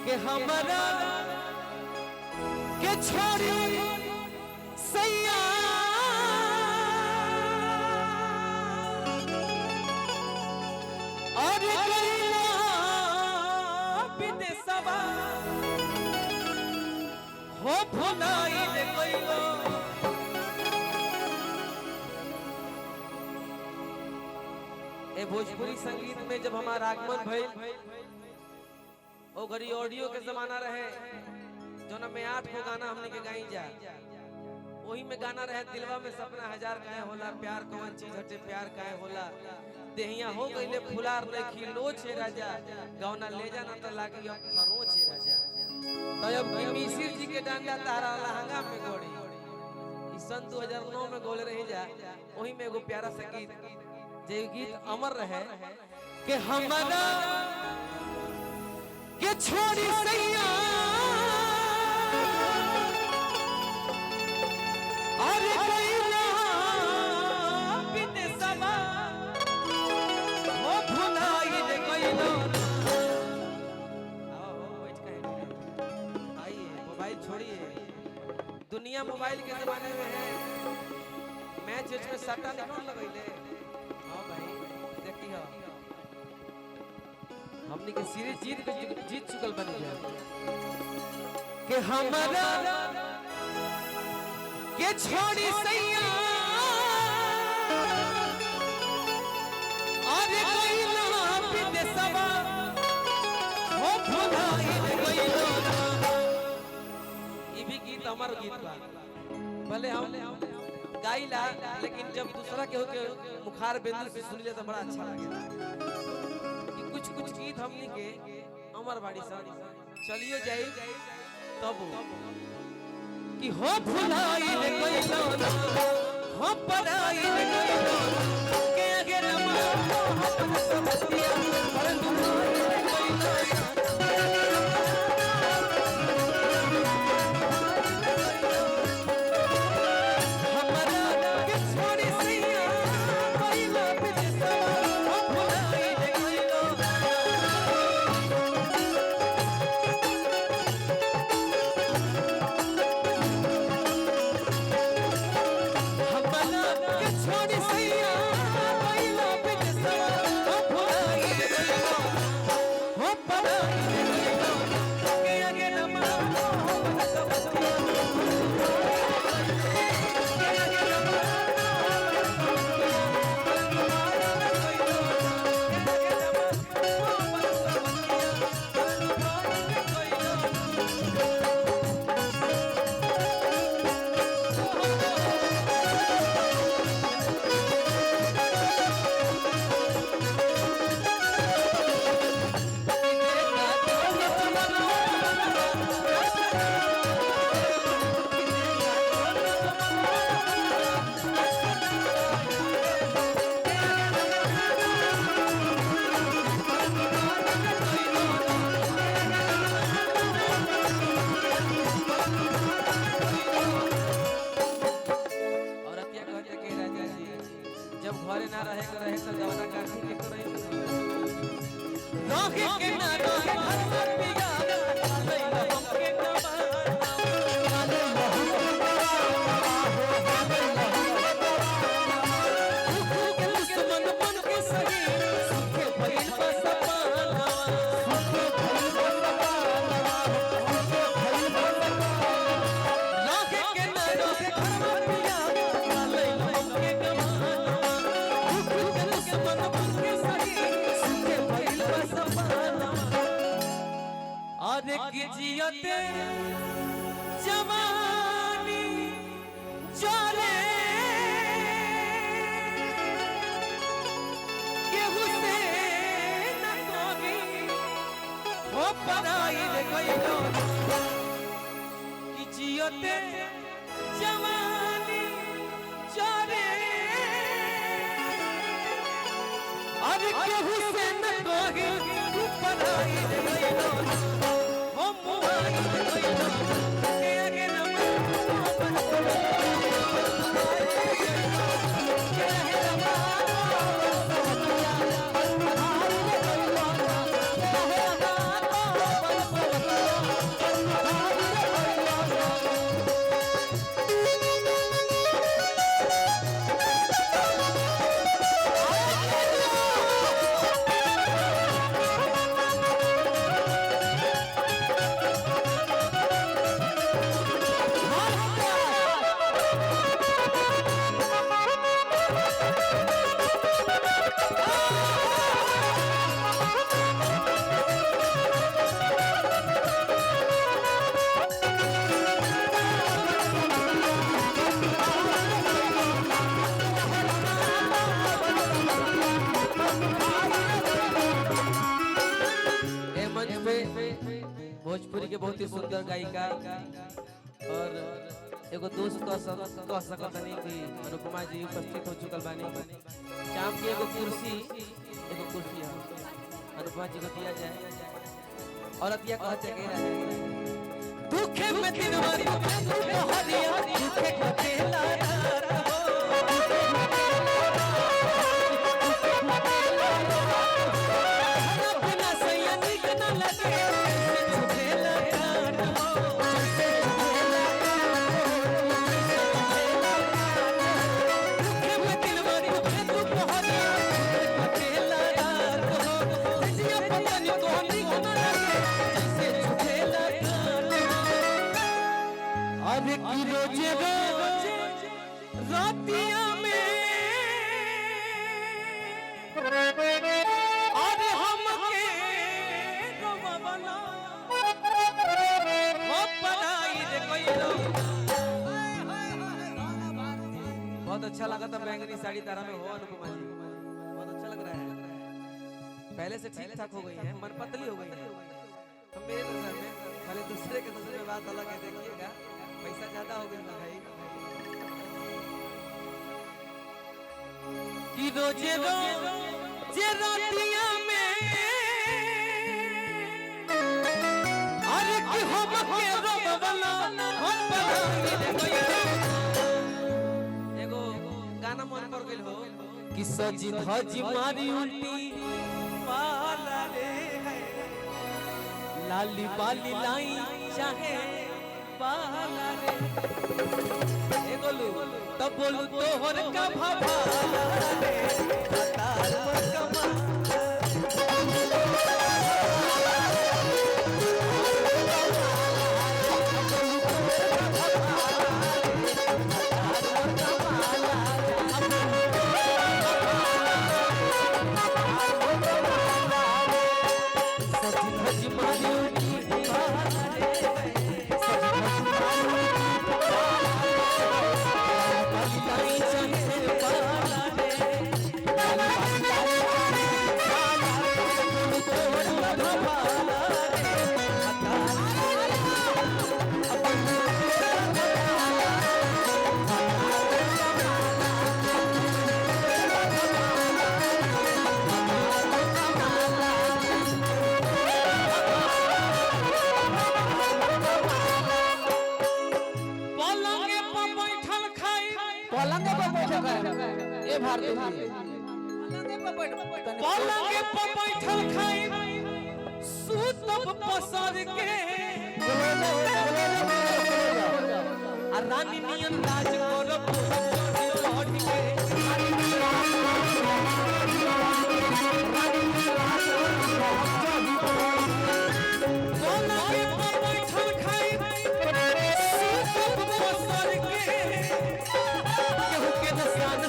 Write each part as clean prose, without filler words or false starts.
के हमरा के छोड़ी सैया और गईला विदेशवा हो भुलाई ले गईलो। ए भोजपुरी संगीत में जब हमारा आगमन भइल ओ घड़ी ऑडियो के जमाना रहे जो ना में 8 गो गाना हमने के गाई जा वही में गाना रहे दिलवा में सपना हजार काहे होला प्यार कौन चीज हटे प्यार काहे होला देहिया हो गईले फुलार लेखी लो छे राजा गौना ले जाना त लागी अब खरो छे राजा तो अब की मिसिर जी के डांडा तारा लहंगा में गोड़ी ई सन 2009 में गोले रही जा वही में एगो प्यारा सा गीत जे गीत अमर रहे कि हमरा के छोड़ी सैया अरे गईला विदेशवा हो भुलाई ले गईलो। आओ बैठ के आइए मोबाइल छोड़िए दुनिया मोबाइल के जमाने में है मैच में सट्टा निकल लगइले। हां भाई देखी हो हमनी के सीरीज जीत चुकल बनी जाए कि हमरा के छोड़ी सैया अरे गईला विदेशवा हो भुलाई ले गईलो। ई भी गीत हमार गीत बा भले हम गाइला लेकिन जब दूसरा के होके मुखार बिंदु से सुन ले तो बड़ा अच्छा लगेला। कुछ गीत हमनी के अमर बाड़ी सन चलियो जाई तब कि हो भुलाई ले गईलो हो पराई ले गईलो के आगे रमा हम सब दिया पर भुलाई ले गईलो। जब घरे ना रहे तो दवाना काठी के तो रही रोके के ना रोके घर पर पिया लइला हमके जियते जवानी चले केहू से न कोगी हो पराई ले गईलो कि जियते जवानी चले अरे केहू से न कोगी हो पराई ले गईलो। भोजपुरी के बहुत ही सुंदर गायिका और एगो दोस्त कह सकत नहीं कि अनुपमा जी उपस्थित हो चुकल बानी। शाम की एगो कुर्सी है अनुपमा जी को दिया जाए और अतिया कहते के दुखे में दिनवारी हरिया दुखे कटेला रोजे रातिया में और हम के रोवला हो पढ़ाई रे कइलो। बहुत अच्छा लगा था बैंगनी साड़ी तारा में हो अनुपमा जी, बहुत अच्छा लग रहा है। पहले से ठीक ठाक हो गई है, मन पतली हो गई है। तो मेरे नजर में भले दूसरे के नजर में बात अलग है, देखिएगा पैसा ज्यादा हो गया भाई। कि रोजे रोजे रातिया में अरे कि हम के रोवला हम पढ़ाई एगो गाना मन पर गेल हो कि सजी धजी मारी उल्टी पाला रे लाली बाली लाई चाहे पाला रे ए गोलू तब बोलू तोहर का भाभा रे हतार कमा ए भारती पलंगे पर बैठल खाई सूतब पसर के आ रानी नियन राज करब लौट के पलंगे पर बैठल खाई सूतब पसर के केहू के नसान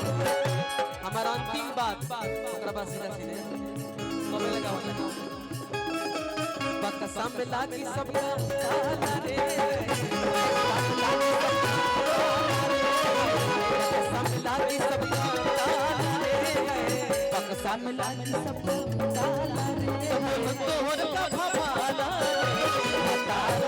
हमारा अंतिम बात ओकरा बाद सीधा सीधे कबे लगाओ बक्सा में लागी सबका ताला रे बक्सा में लागी सबका ताला रे बक्सा में लागी सबका ताला रे तोहर का भवाला तार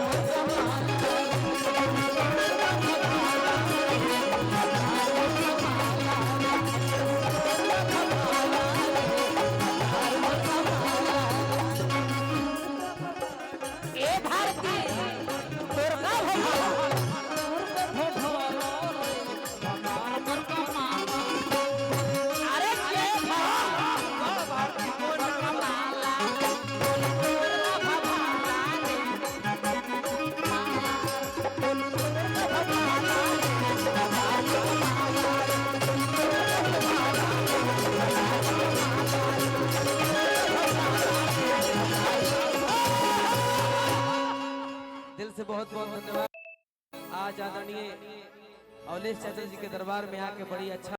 से बहुत बहुत धन्यवाद। आज आदरणीय अवलेश चाचा जी के दरबार में आके बड़ी अच्छा